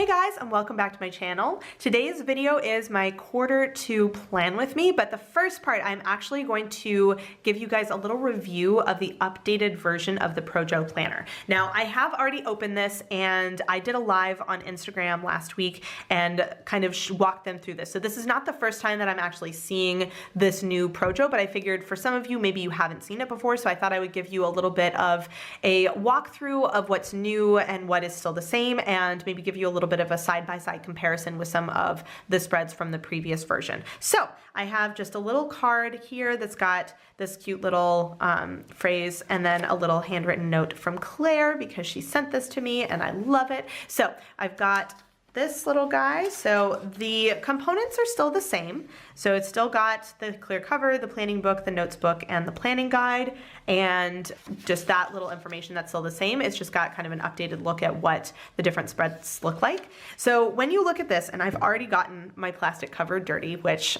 Hey guys, and welcome back to my channel. Today's video is my quarter two plan with me, but the first part I'm actually going to give you guys a little review of the updated version of the Projo planner. Now, I have already opened this and I did a live on Instagram last week and kind of walked them through this. So this is not the first time that I'm actually seeing this new Projo, but I figured for some of you, maybe you haven't seen it before, so I thought I would give you a little bit of a walkthrough of what's new and what is still the same, and maybe give you a little bit of a side-by-side comparison with some of the spreads from the previous version. So I have just a little card here that's got this cute little phrase and then a little handwritten note from Claire because she sent this to me and I love it. So I've got this little guy. So the components are still the same. So it's still got the clear cover, the planning book, the notes book, and the planning guide, and just that little information that's still the same. It's just got kind of an updated look at what the different spreads look like. So when you look at this, and I've already gotten my plastic cover dirty, which,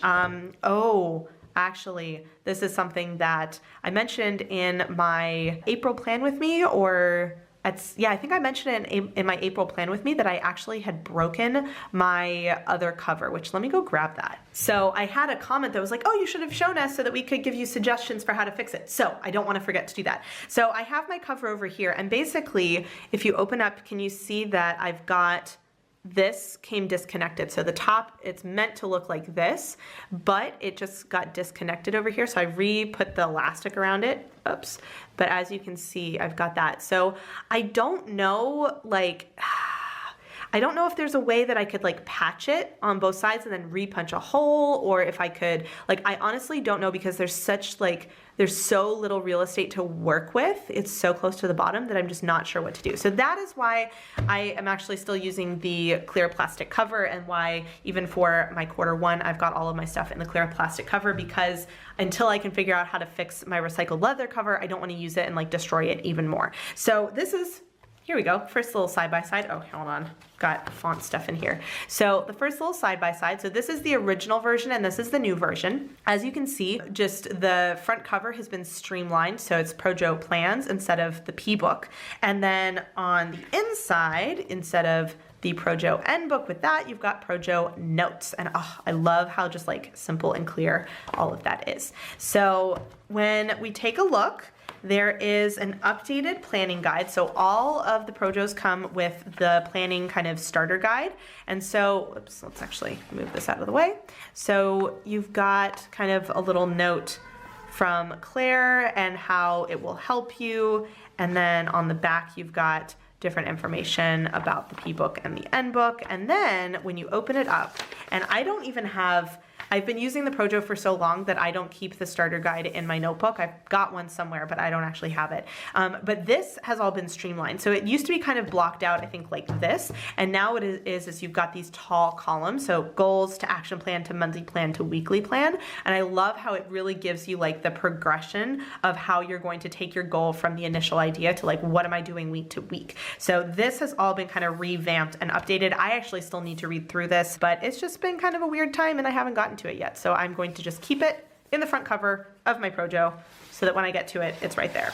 actually, this is something that I mentioned in my April plan with me, or I think I mentioned it in my April plan with me that I actually had broken my other cover, which let me go grab that. So I had a comment that was like, oh, you should have shown us so that we could give you suggestions for how to fix it. So I don't want to forget to do that. So I have my cover over here, and basically if you open up, can you see that I've got this came disconnected. So the top, it's meant to look like this, but it just got disconnected over here. So I re-put the elastic around it. Oops. But as you can see, I've got that. So I don't know, I don't know if there's a way that I could patch it on both sides and then re-punch a hole, or if I could, I honestly don't know, because there's such there's so little real estate to work with. It's so close to the bottom that I'm just not sure what to do. So that is why I am actually still using the clear plastic cover, and why even for my quarter one, I've got all of my stuff in the clear plastic cover, because until I can figure out how to fix my recycled leather cover, I don't want to use it and destroy it even more. So this is, here we go, first little side-by-side. Oh, hold on, got font stuff in here. So the first little side-by-side, so this is the original version and this is the new version. As you can see, just the front cover has been streamlined, so it's Projo plans instead of the P-book. And then on the inside, instead of the Projo end book with that, you've got Projo notes. And oh, I love how just simple and clear all of that is. So when we take a look, there is an updated planning guide. So all of the Projos come with the planning kind of starter guide. And so, oops, let's actually move this out of the way. So you've got kind of a little note from Claire and how it will help you. And then on the back, you've got different information about the P-book and the end book. And then when you open it up, and I don't even have, I've been using the Projo for so long that I don't keep the starter guide in my notebook. I've got one somewhere, but I don't actually have it. But this has all been streamlined. So it used to be kind of blocked out, I think, like this. And now what it is you've got these tall columns. So goals to action plan to monthly plan to weekly plan. And I love how it really gives you the progression of how you're going to take your goal from the initial idea to what am I doing week to week. So this has all been kind of revamped and updated. I actually still need to read through this, but it's just been kind of a weird time and I haven't gotten to it yet. So I'm going to just keep it in the front cover of my Projo so that when I get to it, it's right there.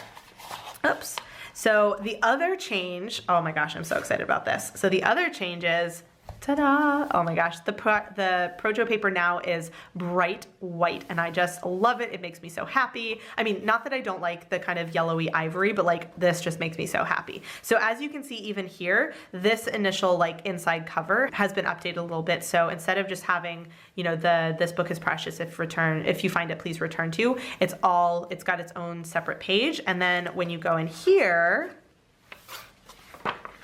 Oops. So the other change, oh my gosh, I'm so excited about this. So the other change is, ta-da! Oh my gosh, the Projo paper now is bright white and I just love it. It makes me so happy. I mean, not that I don't like the kind of yellowy ivory, but this just makes me so happy. So as you can see even here, this initial inside cover has been updated a little bit. So instead of just having, this book is precious, if you find it, please return to, it's got its own separate page. And then when you go in here,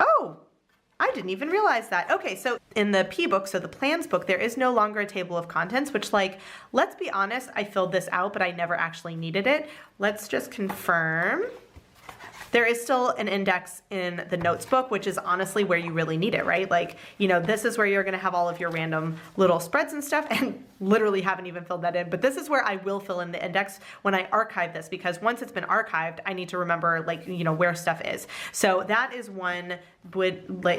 oh, I didn't even realize that. Okay, so in the P-book, so the plans book, there is no longer a table of contents, which let's be honest, I filled this out, but I never actually needed it. Let's just confirm. There is still an index in the notes book, which is honestly where you really need it, right? This is where you're gonna have all of your random little spreads and stuff, and literally haven't even filled that in, but this is where I will fill in the index when I archive this, because once it's been archived, I need to remember where stuff is. So that is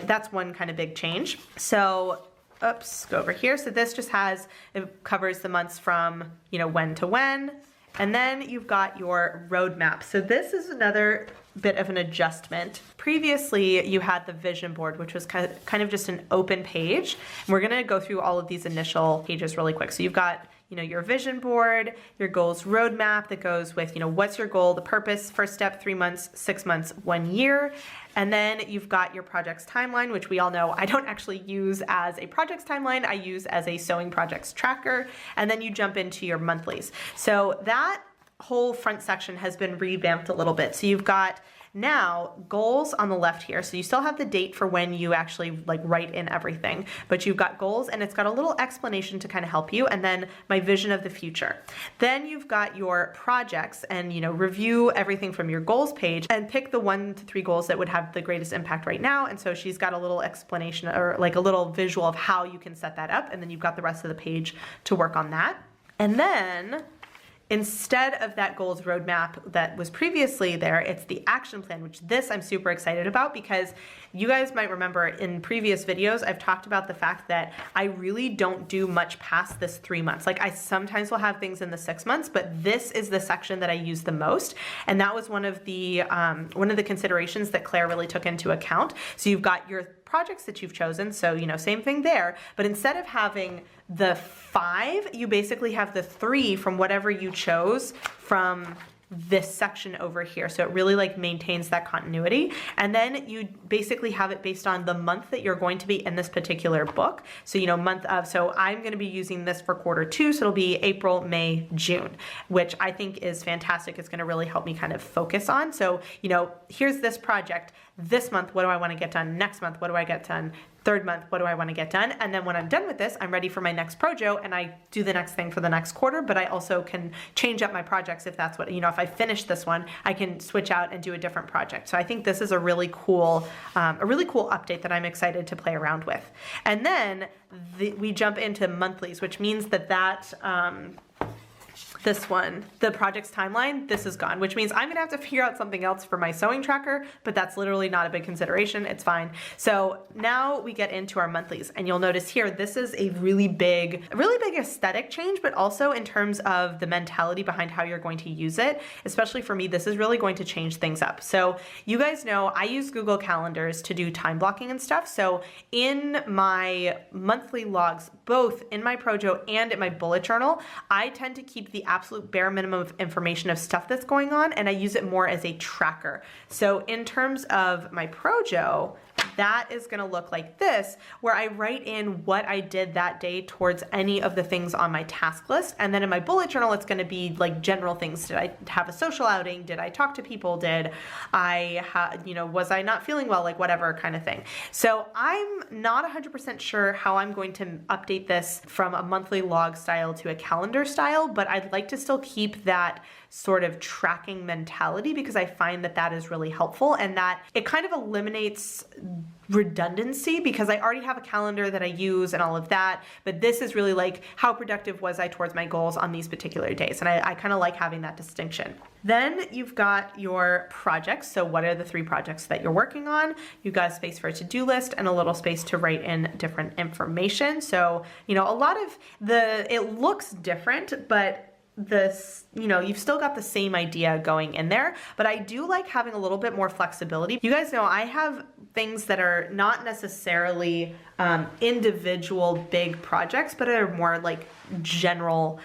that's one kind of big change. So, oops, go over here. So this just it covers the months from, when to when, and then you've got your roadmap. So this is another bit of an adjustment. Previously, you had the vision board, which was kind of just an open page. And we're gonna go through all of these initial pages really quick. So you've got, you know, your vision board, your goals roadmap that goes with, you know, what's your goal, the purpose, first step, 3 months, 6 months, 1 year. And then you've got your projects timeline, which we all know I don't actually use as a projects timeline, I use as a sewing projects tracker. And then you jump into your monthlies. So that whole front section has been revamped a little bit. So you've got now goals on the left here. So you still have the date for when you actually like write in everything, but you've got goals and it's got a little explanation to kind of help you. And then my vision of the future. Then you've got your projects and, you know, review everything from your goals page and pick the 1 to 3 goals that would have the greatest impact right now. And so she's got a little explanation or like a little visual of how you can set that up. And then you've got the rest of the page to work on that. And then instead of that goals roadmap that was previously there, it's the action plan, which this I'm super excited about because you guys might remember in previous videos, I've talked about the fact that I really don't do much past this 3 months. Like I sometimes will have things in the 6 months, but this is the section that I use the most. And that was one of the considerations that Claire really took into account. So you've got your projects that you've chosen. So, you know, same thing there, but instead of having the 5, you basically have the 3 from whatever you chose from this section over here. So it really like maintains that continuity. And then you basically have it based on the month that you're going to be in this particular book. So, you know, month of, so I'm going to be using this for quarter 2. So it'll be April, May, June, which I think is fantastic. It's going to really help me kind of focus on. So, you know, here's this project this month. What do I want to get done? Next month, what do I get done? Third month, what do I want to get done? And then when I'm done with this, I'm ready for my next Projo and I do the next thing for the next quarter, but I also can change up my projects if that's what, you know, if I finish this one, I can switch out and do a different project. So I think this is a really cool update that I'm excited to play around with. And then we jump into monthlies, which means that this one, the project's timeline, this is gone, which means I'm gonna have to figure out something else for my sewing tracker, but that's literally not a big consideration, it's fine. So now we get into our monthlies and you'll notice here, this is a really big aesthetic change, but also in terms of the mentality behind how you're going to use it, especially for me, this is really going to change things up. So you guys know I use Google Calendars to do time blocking and stuff. So in my monthly logs, both in my Projo and in my bullet journal, I tend to keep the absolute bare minimum of information of stuff that's going on, and I use it more as a tracker. So in terms of my Projo, that is going to look like this, where I write in what I did that day towards any of the things on my task list. And then in my bullet journal, it's going to be like general things. Did I have a social outing? Did I talk to people? Did I have, you know, was I not feeling well? Like whatever kind of thing. So I'm not 100% sure how I'm going to update this from a monthly log style to a calendar style, but I'd like to still keep that sort of tracking mentality because I find that that is really helpful and that it kind of eliminates redundancy because I already have a calendar that I use and all of that, but this is really like how productive was I towards my goals on these particular days, and I kind of like having that distinction. Then you've got your projects. So what are the 3 projects that you're working on? You've got a space for a to-do list and a little space to write in different information. So, you know, a lot of it looks different, but you know, you've still got the same idea going in there, but I do like having a little bit more flexibility. You guys know I have things that are not necessarily individual big projects, but are more like general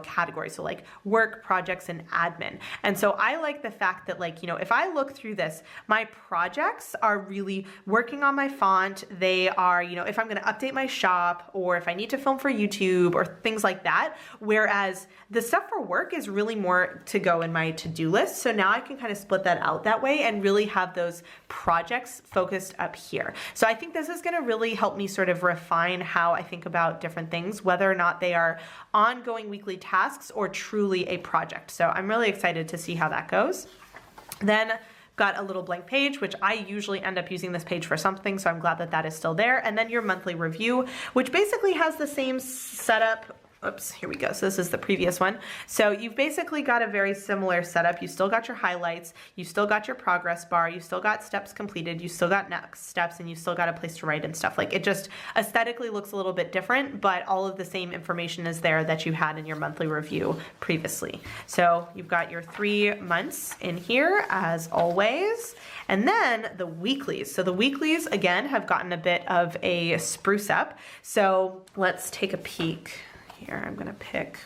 categories. So like work, projects, and admin. And so I like the fact that, like, you know, if I look through this, my projects are really working on my font. They are, you know, if I'm going to update my shop or if I need to film for YouTube or things like that. Whereas the stuff for work is really more to go in my to-do list. So now I can kind of split that out that way and really have those projects focused up here. So I think this is going to really help me sort of refine how I think about different things, whether or not they are ongoing weekly tasks or truly a project. So I'm really excited to see how that goes. Then got a little blank page, which I usually end up using this page for something, so I'm glad that that is still there. And then your monthly review, which basically has the same setup oops, here we go. So this is the previous one. So you've basically got a very similar setup. You still got your highlights, you still got your progress bar, you still got steps completed, you still got next steps, and you still got a place to write and stuff. Like, it just aesthetically looks a little bit different, but all of the same information is there that you had in your monthly review previously. So you've got your 3 months in here as always. And then the weeklies. So the weeklies, again, have gotten a bit of a spruce up. So let's take a peek. Here, I'm gonna pick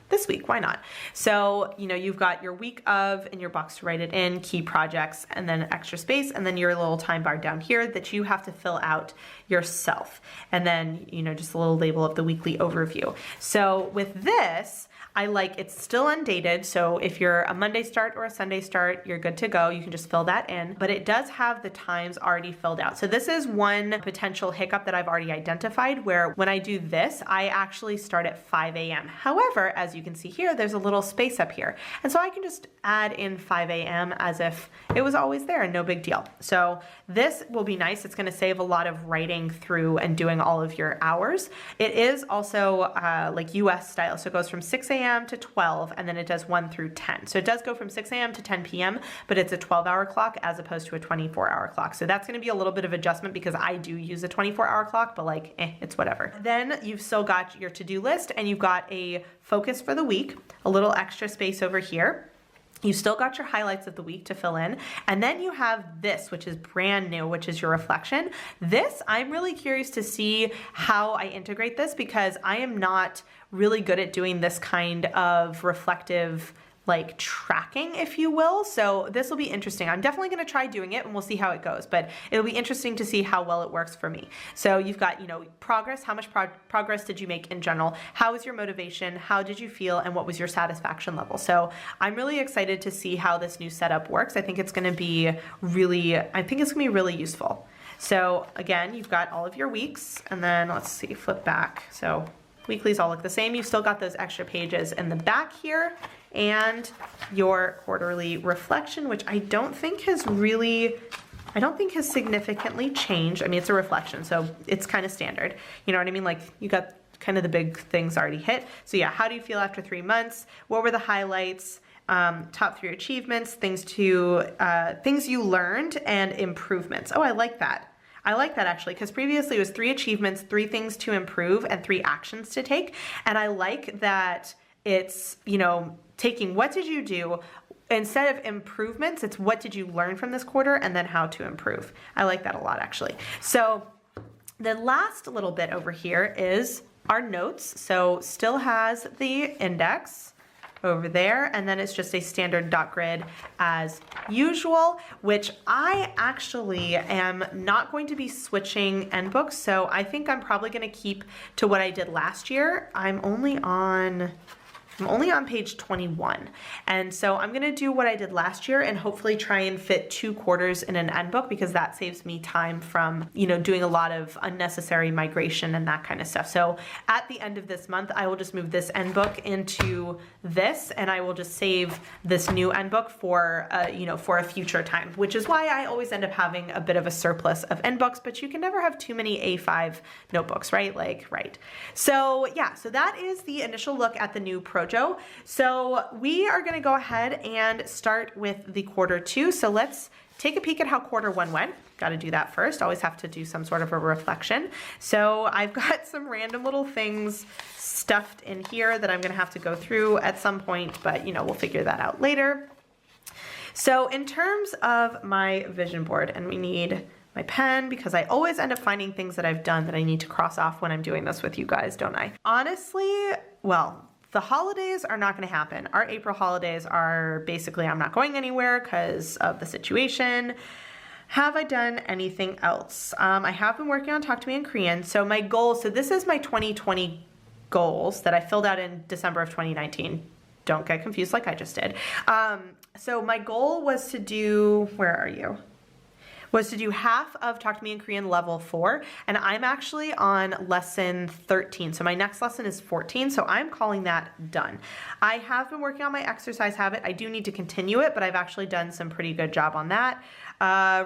this week, why not? So, you know, you've got your week of in your box to write it in, key projects, and then extra space, and then your little time bar down here that you have to fill out yourself. And then, you know, just a little label of the weekly overview. So with this, I like it's still undated, so if you're a Monday start or a Sunday start, you're good to go. You can just fill that in, but it does have the times already filled out. So this is one potential hiccup that I've already identified, where when I do this, I actually start at 5 a.m. However, as you can see here, there's a little space up here. And so I can just add in 5 a.m. as if it was always there and no big deal. So this will be nice. It's gonna save a lot of writing through and doing all of your hours. It is also like US style, so it goes from 6 a.m. to 12, and then it does 1 through 10. So it does go from 6 a.m. to 10 p.m., but it's a 12-hour clock as opposed to a 24-hour clock. So that's gonna be a little bit of adjustment because I do use a 24-hour clock, but like, it's whatever. Then you've still got your to-do list, and you've got a focus for the week, a little extra space over here. You still got your highlights of the week to fill in. And then you have this, which is brand new, which is your reflection. This, I'm really curious to see how I integrate this because I am not really good at doing this kind of reflective like tracking, if you will. So this will be interesting. I'm definitely gonna try doing it and we'll see how it goes, but it'll be interesting to see how well it works for me. So you've got, you know, progress, how much progress did you make in general? How was your motivation? How did you feel? And what was your satisfaction level? So I'm really excited to see how this new setup works. I think it's gonna be really useful. So again, you've got all of your weeks, and then let's see, flip back. So weeklies all look the same. You've still got those extra pages in the back here, and your quarterly reflection, which I don't think has significantly changed. I mean, it's a reflection, so it's kind of standard. You know what I mean? Like, you got kind of the big things already hit. So yeah, how do you feel after 3 months? What were the highlights? Top 3 achievements, things you learned, and improvements. Oh, I like that. I like that actually, because previously it was 3 achievements, 3 things to improve, and 3 actions to take. And I like that it's, you know, taking what did you do, instead of improvements, it's what did you learn from this quarter and then how to improve. I like that a lot actually. So the last little bit over here is our notes. So still has the index over there, and then it's just a standard dot grid as usual, which I actually am not going to be switching endbooks, so I think I'm probably going to keep to what I did last year. I'm only on page 21. And so I'm gonna do what I did last year and hopefully try and fit 2 quarters in an end book, because that saves me time from, you know, doing a lot of unnecessary migration and that kind of stuff. So at the end of this month, I will just move this end book into this, and I will just save this new end book for, you know, for a future time, which is why I always end up having a bit of a surplus of end books, but you can never have too many A5 notebooks, right? Like, right. So yeah, so that is the initial look at the new Projo. So we are gonna go ahead and start with the quarter 2. So let's take a peek at how quarter 1 went. Got to do that first. Always have to do some sort of a reflection. So I've got some random little things stuffed in here that I'm gonna have to go through at some point, but you know, we'll figure that out later. So in terms of my vision board, and we need my pen because I always end up finding things that I've done that I need to cross off when I'm doing this with you guys, don't I? Honestly, well, the holidays are not going to happen. Our April holidays are basically, I'm not going anywhere because of the situation. Have I done anything else? I have been working on Talk to Me in Korean. So my goals, so this is my 2020 goals that I filled out in December of 2019. Don't get confused like I just did. So my goal was to do, where are you? Was to do half of Talk to Me in Korean level 4, and I'm actually on lesson 13. So my next lesson is 14, so I'm calling that done. I have been working on my exercise habit. I do need to continue it, but I've actually done some pretty good job on that.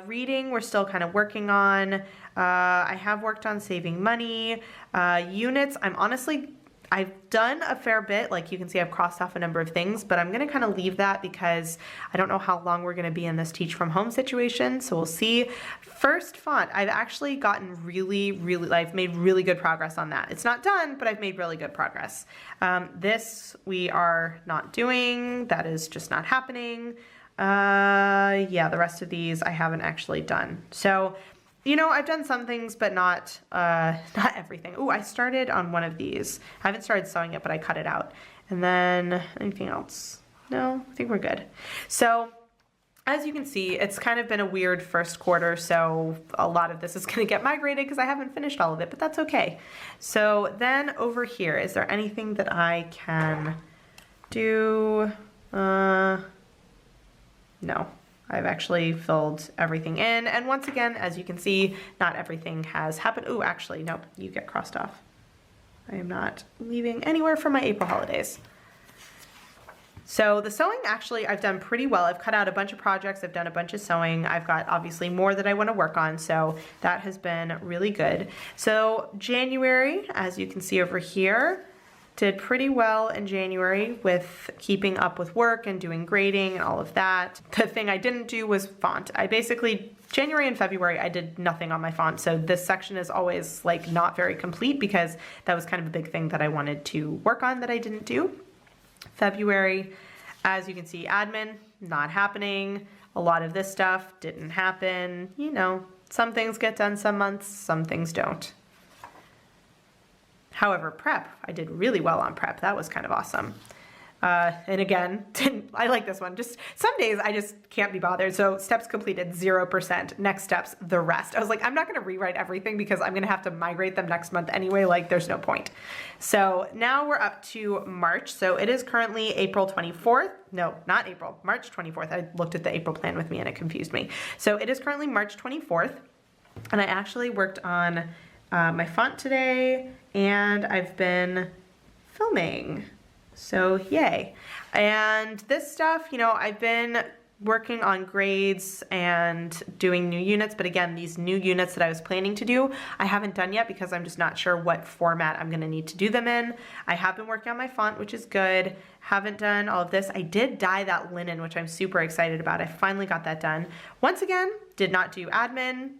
Reading, we're still kind of working on. I have worked on saving money. Units, I'm honestly, I've done a fair bit. Like you can see, I've crossed off a number of things, but I'm going to kind of leave that because I don't know how long we're going to be in this teach from home situation. So we'll see. First font, I've actually gotten I've made really good progress on that. It's not done, but I've made really good progress. This we are not doing. That is just not happening. Yeah, the rest of these I haven't actually done. So, you know, I've done some things, but not everything. Ooh, I started on one of these. I haven't started sewing it, but I cut it out. And then anything else? No, I think we're good. So as you can see, it's kind of been a weird first quarter, so a lot of this is going to get migrated because I haven't finished all of it, but that's okay. So then over here, is there anything that I can do? No, I've actually filled everything in. And once again, as you can see, not everything has happened. Oh, actually, no, you get crossed off. I am not leaving anywhere from my April holidays. So the sewing, actually, I've done pretty well. I've cut out a bunch of projects. I've done a bunch of sewing. I've got obviously more that I want to work on. So that has been really good. So January, as you can see over here, did pretty well in January with keeping up with work and doing grading and all of that. The thing I didn't do was font. I basically, January and February, I did nothing on my font. So this section is always like not very complete because that was kind of a big thing that I wanted to work on that I didn't do. February, as you can see, admin, not happening. A lot of this stuff didn't happen. You know, some things get done some months, some things don't. However, prep, I did really well on prep. That was kind of awesome. And again, I like this one. Just some days I just can't be bothered. So steps completed 0%. Next steps, the rest. I was like, I'm not going to rewrite everything because I'm going to have to migrate them next month anyway. Like there's no point. So now we're up to March. So it is currently April 24th. No, not April, March 24th. I looked at the April plan with me and it confused me. So it is currently March 24th. And I actually worked on my font today and I've been filming. So yay. And this stuff, you know, I've been working on grades and doing new units, but again, these new units that I was planning to do, I haven't done yet because I'm just not sure what format I'm going to need to do them in. I have been working on my font, which is good. Haven't done all of this. I did dye that linen, which I'm super excited about. I finally got that done. Once again, did not do admin.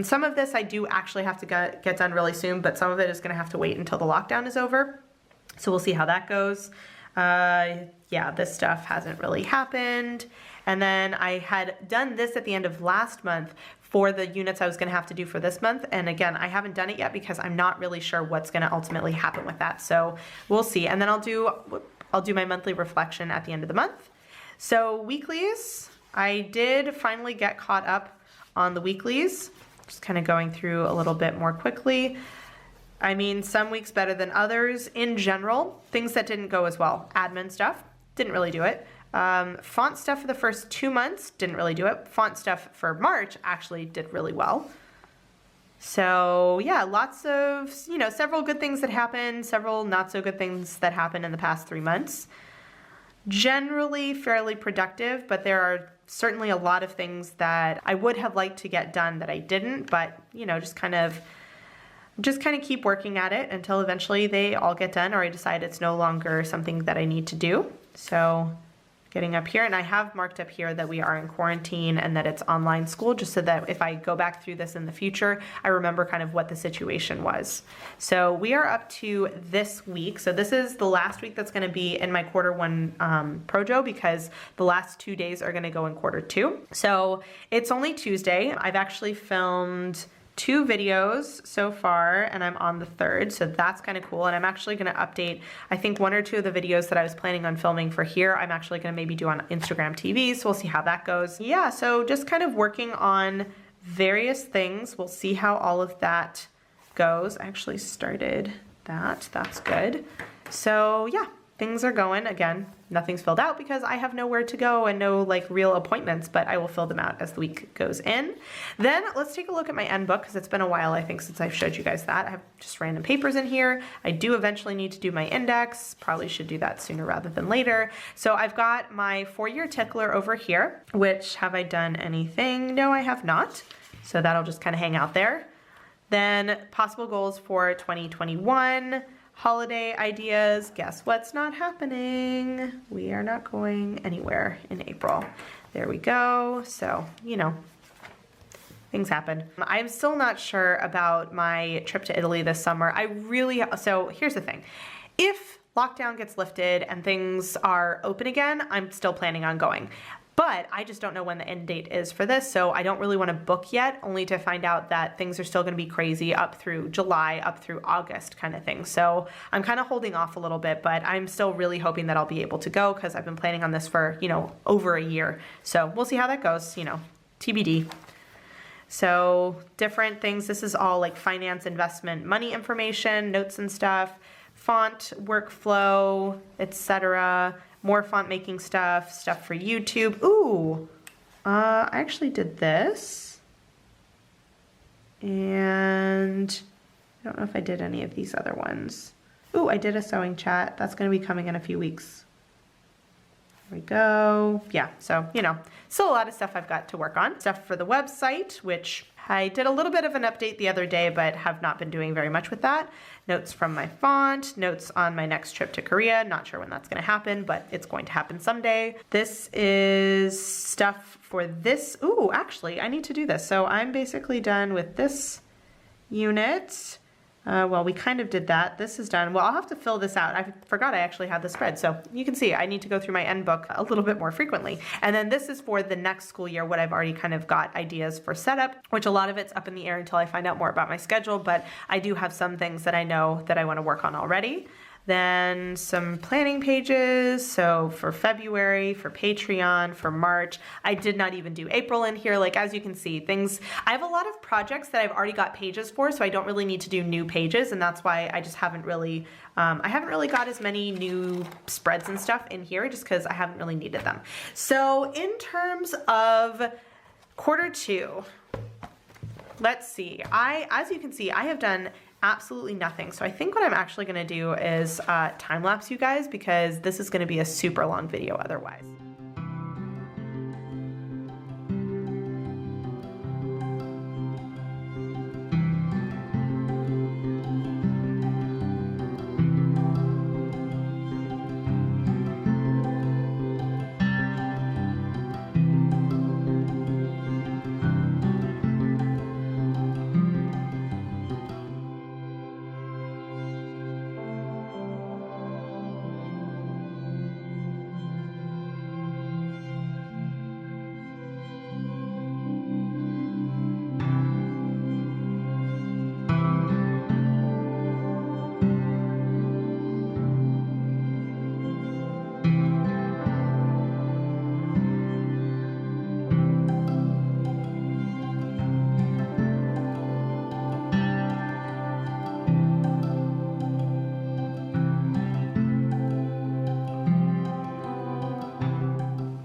Some of this I do actually have to get done really soon, but some of it is going to have to wait until the lockdown is over. So we'll see how that goes. Yeah, this stuff hasn't really happened. And then I had done this at the end of last month for the units I was gonna have to do for this month. And again, I haven't done it yet because I'm not really sure what's gonna ultimately happen with that. So we'll see. And then I'll do my monthly reflection at the end of the month. So weeklies, I did finally get caught up on the weeklies. Just kind of going through a little bit more quickly. I mean, some weeks better than others. In general, things that didn't go as well. Admin stuff, didn't really do it. Font stuff for the first 2 months, didn't really do it. Font stuff for March actually did really well. So yeah, lots of, you know, several good things that happened, several not so good things that happened in the past 3 months. Generally fairly productive, but there are certainly a lot of things that I would have liked to get done that I didn't, but you know, just kind of keep working at it until eventually they all get done or I decide it's no longer something that I need to do. So getting up here, and I have marked up here that we are in quarantine and that it's online school, just so that if I go back through this in the future, I remember kind of what the situation was. So we are up to this week. So this is the last week that's going to be in my quarter one Projo, because the last 2 days are going to go in quarter two. So it's only Tuesday. I've actually filmed 2 videos so far and I'm on the 3rd, so that's kind of cool. And I'm actually going to update, I think 1 or 2 of the videos that I was planning on filming for here, I'm actually going to maybe do on Instagram TV, so we'll see how that goes. Yeah, so just kind of working on various things. We'll see how all of that goes. I actually started that, that's good. So yeah, things are going. Again, nothing's filled out because I have nowhere to go and no like real appointments, but I will fill them out as the week goes in. Then let's take a look at my end book, because it's been a while, I think, since I've showed you guys that. I have just random papers in here. I do eventually need to do my index. Probably should do that sooner rather than later. So I've got my 4-year tickler over here, which have I done anything? No, I have not. So that'll just kind of hang out there. Then possible goals for 2021. holiday ideas. Guess what's not happening? We are not going anywhere in April. There we go. So, you know, things happen. I'm still not sure about my trip to Italy this summer. So here's the thing. If lockdown gets lifted and things are open again, I'm still planning on going. But I just don't know when the end date is for this, so I don't really want to book yet, only to find out that things are still going to be crazy up through July, up through August kind of thing. So I'm kind of holding off a little bit, but I'm still really hoping that I'll be able to go because I've been planning on this for, you know, over a year. So we'll see how that goes, you know, TBD. So different things. This is all like finance, investment, money information, notes and stuff, font, workflow, etc. More font making stuff for YouTube. Ooh, I actually did this. And I don't know if I did any of these other ones. Ooh, I did a sewing chat. That's going to be coming in a few weeks. There we go. Yeah, so, you know, still a lot of stuff I've got to work on. Stuff for the website, which I did a little bit of an update the other day, but have not been doing very much with that. Notes from my font, notes on my next trip to Korea. Not sure when that's going to happen, but it's going to happen someday. This is stuff for this. Ooh, actually, I need to do this. So I'm basically done with this unit. Well, we kind of did that. This is done. Well, I'll have to fill this out. I forgot I actually had the spread. So you can see I need to go through my end book a little bit more frequently. And then this is for the next school year, what I've already kind of got ideas for setup, which a lot of it's up in the air until I find out more about my schedule. But I do have some things that I know that I want to work on already. Then some planning pages, so for February, for Patreon, for March. I did not even do April in here. Like, as you can see, I have a lot of projects that I've already got pages for, so I don't really need to do new pages, and that's why I just haven't really, I haven't really got as many new spreads and stuff in here just because I haven't really needed them. So in terms of quarter two, let's see, as you can see, I have done absolutely nothing. So I think what I'm actually going to do is time lapse you guys, because this is going to be a super long video otherwise.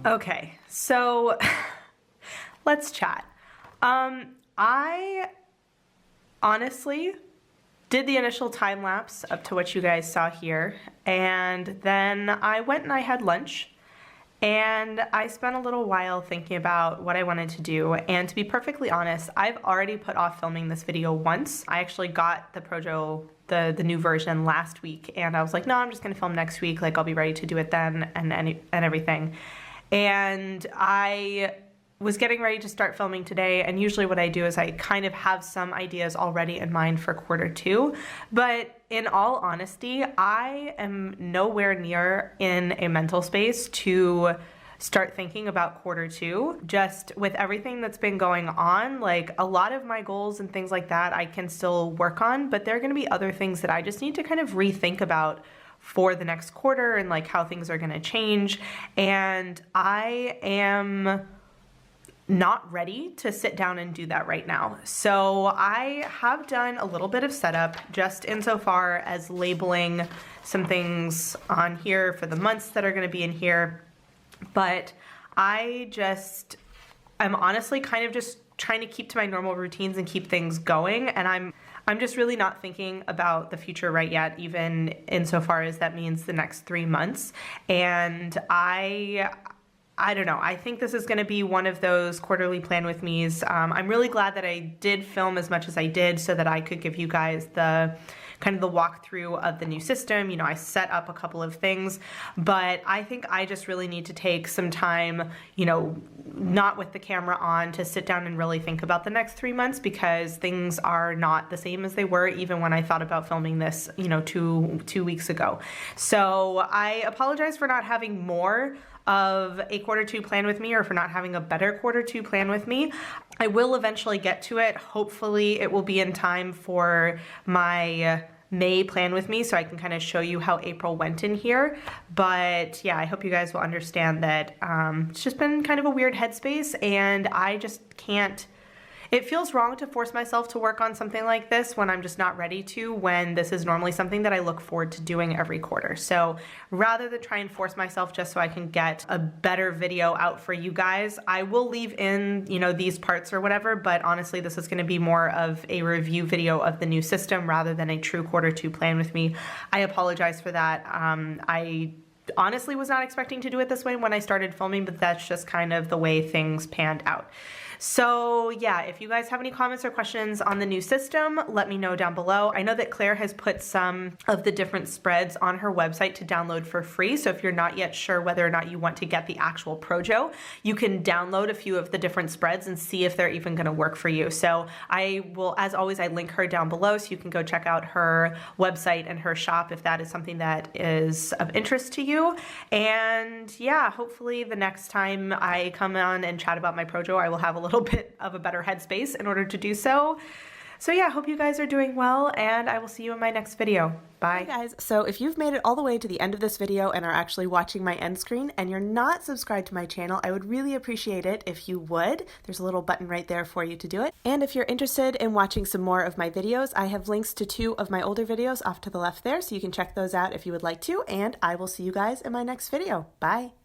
Okay, so let's chat. I honestly did the initial time lapse up to what you guys saw here, and then I went and I had lunch, and I spent a little while thinking about what I wanted to do. And to be perfectly honest, I've already put off filming this video once. I actually got the Projo, the new version, last week, and I was like, no, I'm just gonna film next week, like I'll be ready to do it then and everything. And I was getting ready to start filming today, and usually what I do is I kind of have some ideas already in mind for quarter two, but in all honesty, I am nowhere near in a mental space to start thinking about quarter two. Just with everything that's been going on, like a lot of my goals and things like that I can still work on, but there are going to be other things that I just need to kind of rethink about for the next quarter and like how things are going to change. And I am not ready to sit down and do that right now. So I have done a little bit of setup just insofar as labeling some things on here for the months that are going to be in here. But I'm honestly kind of just trying to keep to my normal routines and keep things going. And I'm just really not thinking about the future right yet, even insofar as that means the next 3 months. And I don't know. I think this is going to be one of those quarterly plan with me's. I'm really glad that I did film as much as I did so that I could give you guys the kind of the walkthrough of the new system. You know, I set up a couple of things, but I think I just really need to take some time, you know, not with the camera on, to sit down and really think about the next 3 months, because things are not the same as they were even when I thought about filming this, you know, two weeks ago. So I apologize for not having more of a Q2 plan with me, or for not having a better Q2 plan with me. I will eventually get to it. Hopefully it will be in time for my May plan with me, so I can kind of show you how April went in here. But yeah, I hope you guys will understand that it's just been kind of a weird headspace, and I just can't. It feels wrong to force myself to work on something like this when I'm just not ready to, when this is normally something that I look forward to doing every quarter. So rather than try and force myself just so I can get a better video out for you guys, I will leave in, you know, these parts or whatever, but honestly, this is going to be more of a review video of the new system rather than a true Q2 plan with me. I apologize for that. I honestly was not expecting to do it this way when I started filming, but that's just kind of the way things panned out. So yeah, if you guys have any comments or questions on the new system, let me know down below. I know that Claire has put some of the different spreads on her website to download for free. So if you're not yet sure whether or not you want to get the actual Projo, you can download a few of the different spreads and see if they're even going to work for you. So I will, as always, I link her down below so you can go check out her website and her shop if that is something that is of interest to you. And yeah, hopefully the next time I come on and chat about my Projo, I will have a little bit of a better headspace in order to do so. So yeah, hope you guys are doing well, and I will see you in my next video. Bye. Hey guys, so if you've made it all the way to the end of this video and are actually watching my end screen and you're not subscribed to my channel, I would really appreciate it if you would. There's a little button right there for you to do it. And if you're interested in watching some more of my videos, I have links to 2 of my older videos off to the left there, so you can check those out if you would like to, and I will see you guys in my next video. Bye.